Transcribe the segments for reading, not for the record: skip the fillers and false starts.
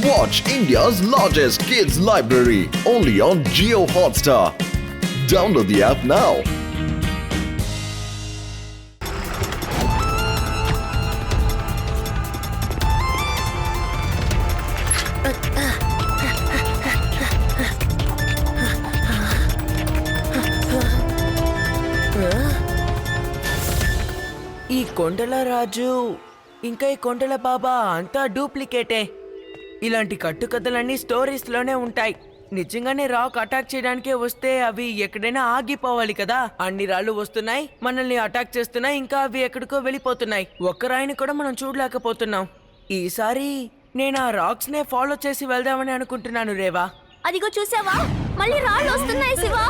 Watch India's largest kids library only on Jio Hotstar. Download the app now. ఈ కొండల రాజు ఇంకా ఈ కొండల బాబా అంతా డూప్లికేటే. ఇలాంటి కట్టుకథలన్నీ స్టోరీస్లోనే ఉంటాయి. నిజంగానే రాక్ అటాక్ చేయడానికే వస్తే అవి ఎక్కడైనా ఆగిపోవాలి కదా. అన్ని రాళ్ళు వస్తున్నాయి, మనల్ని అటాక్ చేస్తున్నాయి, ఇంకా అవి ఎక్కడికో వెళ్ళిపోతున్నాయి. ఒక్క రాయిని కూడా మనం చూడలేకపోతున్నాం. ఈసారి నేను ఆ రాక్స్ నే ఫాలో చేసి వెళ్దామని అనుకుంటున్నాను రేవా. అదిగో చూసావా, మళ్ళీ రాళ్ళు వస్తున్నాయి శివా.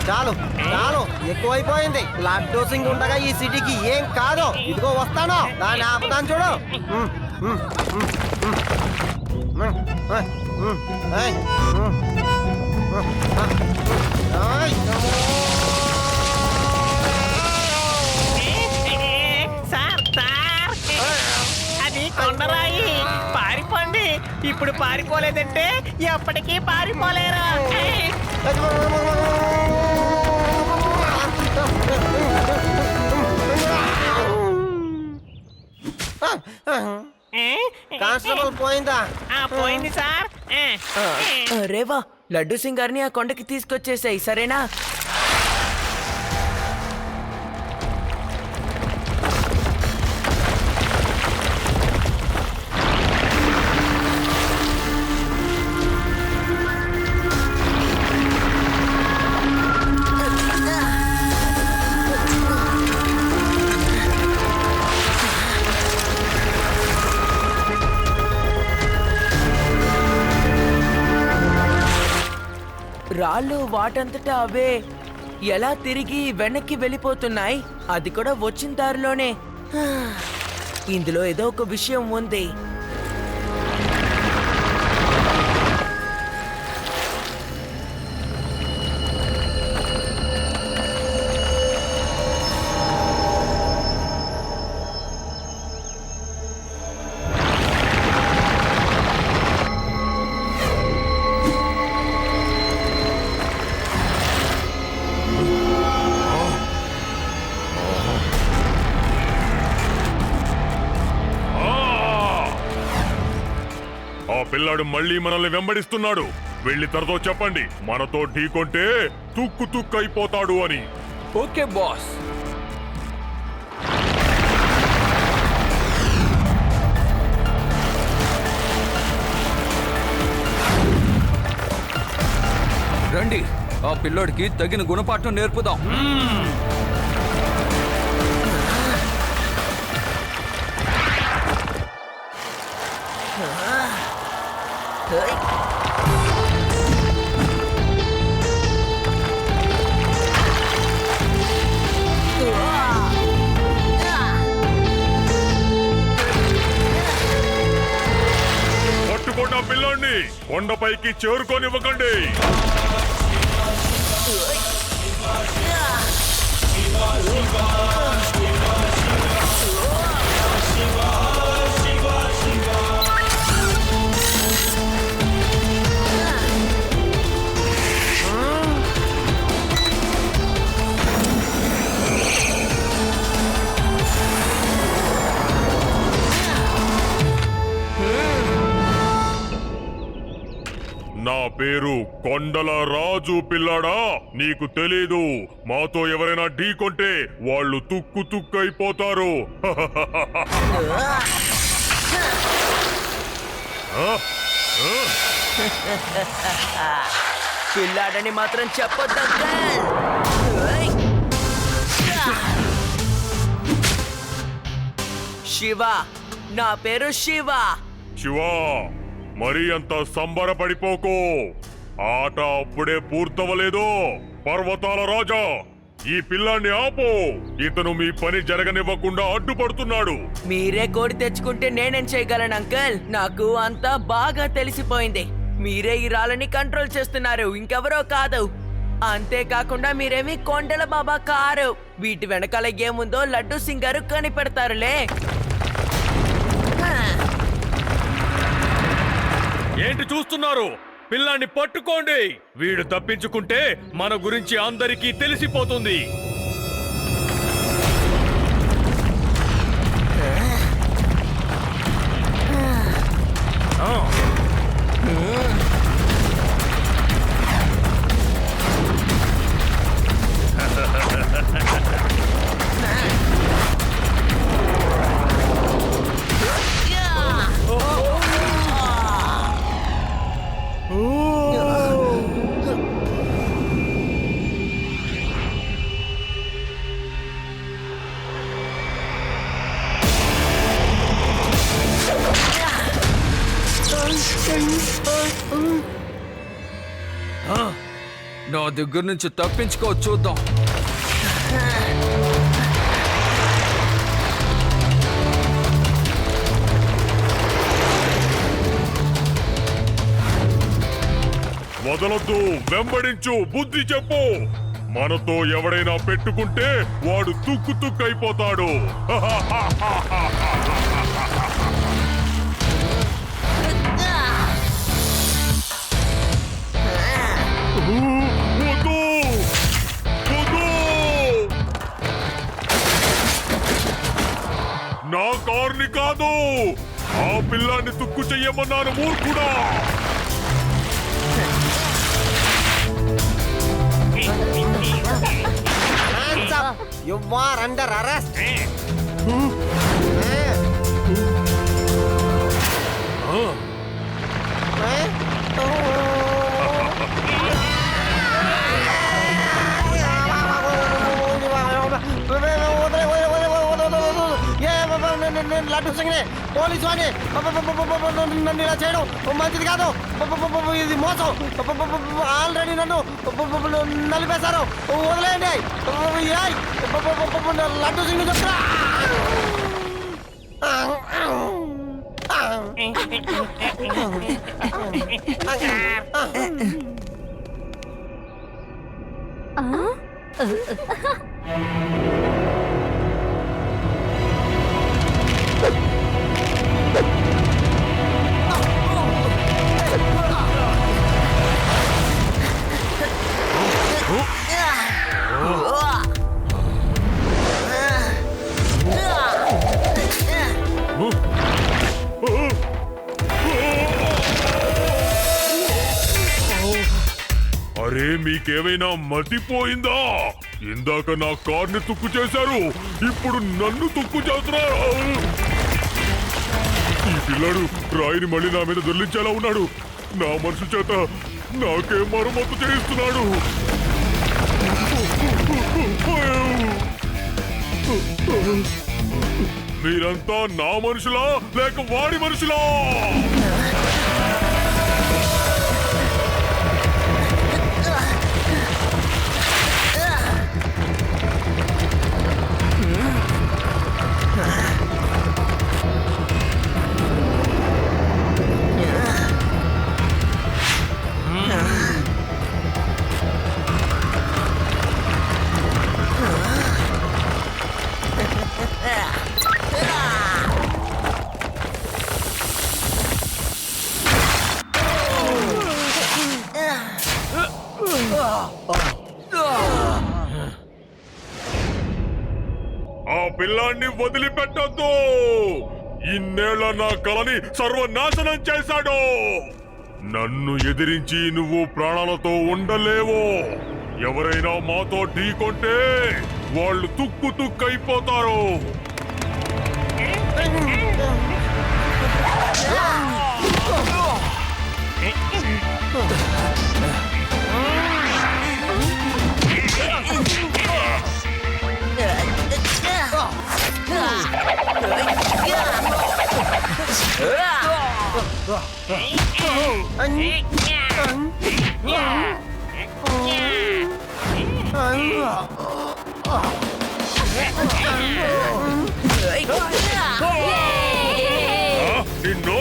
చాలు చాలు, ఎక్కువైపోయింది. బ్లడ్ డోసింగ్ ఉండగా ఈ సిటీకి ఏం కాదు. ఇదిగో వస్తాను, దాన్ని ఆపుతాను చూడు. అది కొండరాయి, పారిపోండి. ఇప్పుడు పారిపోలేదంటే ఎప్పటికీ పారిపోలేరు. కానిస్టేబుల్ పోయిందా? పోయింది సార్. రేవా, లడ్డు సింగ్ గారిని ఆ కొండకి తీసుకొచ్చేసాయి, సరేనా? రాళ్ళు వాటంతటా అవే ఎలా తిరిగి వెనక్కి వెళ్ళిపోతున్నాయి, అది కూడా వచ్చిన దారిలోనే. ఇందులో ఏదో ఒక విషయం ఉంది. పిల్లాడు మళ్ళీ మనల్ని వెంబడిస్తున్నాడు. వెళ్ళి తనతో చెప్పండి, మనతో ఢీకొంటే తుక్కు తుక్కు అయిపోతాడు అని. Okay boss. రండి, ఆ పిల్లోడికి తగిన గుణపాఠం నేర్పుదాం. పట్టుకోండి ఆ పిల్లాడిని, కొండపైకి చేరుకోనివ్వకండి. నా పేరు కొండల రాజు పిల్లాడా, నీకు తెలీదు. మాతో ఎవరైనా ఢీకొంటే వాళ్ళు తుక్కు తుక్కు అయిపోతారు. పిల్లాడని మాత్రం చెప్పొద్దు. శివ, నా పేరు శివ. శివా, మరీ అంత సంబరపడిపోకు. ఆట అప్పుడే పూర్తవలేదు. పర్వతాల రాజా, ఈ పిల్లాన్ని ఆపు. ఇతను మీ పని జరగనివ్వకుండా అడ్డుపడుతున్నాడు. మీరే కోడి తెచ్చుకుంటే నేనేం చేయగలను అంకుల్? నాకు అంతా బాగా తెలిసిపోయింది. మీరే ఈ రాళ్ళని కంట్రోల్ చేస్తున్నారు, ఇంకెవరో కాదు. అంతేకాకుండా మీరేమి కొండల బాబా కారు. వీటి వెనకాల ఏముందో లడ్డు సింగ్ గారు కనిపెడతారులే. ఏంటి చూస్తున్నారు? పిల్లాన్ని పట్టుకోండి. వీడు తప్పించుకుంటే మన గురించి అందరికీ తెలిసిపోతుంది. నా దగ్గర నుంచి తప్పించుకో చూద్దాం. వదలొద్దు, వెంబడించు, బుద్ధి చెప్పు. మనతో ఎవడైనా పెట్టుకుంటే వాడు తుక్కు తుక్కు అయిపోతాడు. వద్దు, వద్దు. నా కార్ని కాదు, ఆ పిల్లాన్ని తుక్కు చెయ్యమన్నాను మూర్ఖుడా. Hands up! You are under arrest. Laddu Singh police అని నన్ను ఇలా చేయడం మంచిది కాదు. ఇది మోసం. ఆల్రెడీ నన్ను నలిపేశారు. వదిలేయండి. లడ్డు సింగ్ చెప్తా. అరే, మీకేమైనా మతిపోయిందా? ఇందాక నా కార్ని తుక్కు చేశారు, ఇప్పుడు నన్ను తుక్కు చేస్తున్నారు. ఈ పిల్లాడు రాయిని మళ్ళీ నా మీద దొర్లించేలా ఉన్నాడు. నా మనసు చేత నాకే మరమ్మతు చేయిస్తున్నాడు. మీరంతా నా మనుషులా లేక వాడి మనుషులా? ఆ పిల్లాన్ని వదిలిపెట్టొద్దు. ఇన్నేళ్ల నా కలని సర్వనాశనం చేశాడు. నన్ను ఎదిరించి నువ్వు ప్రాణాలతో ఉండలేవు. ఎవరైనా మాతో ఢీకొంటే వాళ్ళు తుక్కు తుక్కు అయిపోతారు. Yeah. నిన్ను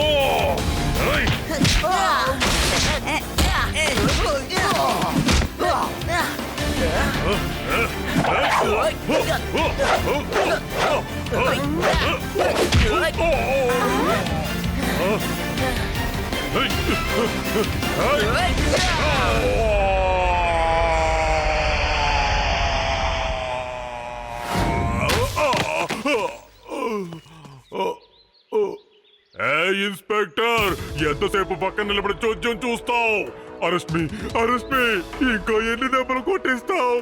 ఏయ్! ఇన్స్పెక్టర్, ఎంతసేపు పక్కన నిలబడి చోద్యం చూస్తావు? అరెస్ట్ మీ, ఇంకా ఎన్ని దెబ్బలు కొట్టిస్తావు?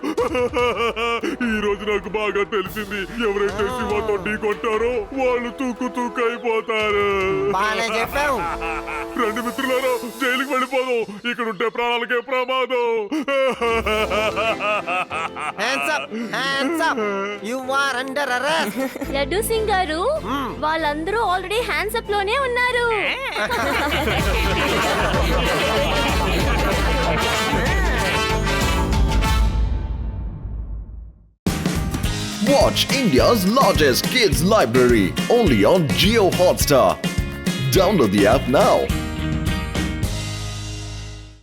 ఈ రోజు నాకు బాగా తెలిసింది, ఎవరైతే శివతో ఢీ కొట్టారో వాళ్ళు తూకు అయిపోతారు. బాగానే చెప్పావు. రెండు మిత్రులారా, జైలుకి వెళ్ళిపోదాం. ఇక్కడ ఉంటే ప్రాణాలకే ప్రమాదం. Hands up you are under arrest. Laddu Singh గారు వాళ్ళందరూ ఆల్రెడీ హ్యాండ్స్ అప్ లోనే ఉన్నారు. Watch India's largest kids library only on Geo Hotstar. Download the app now.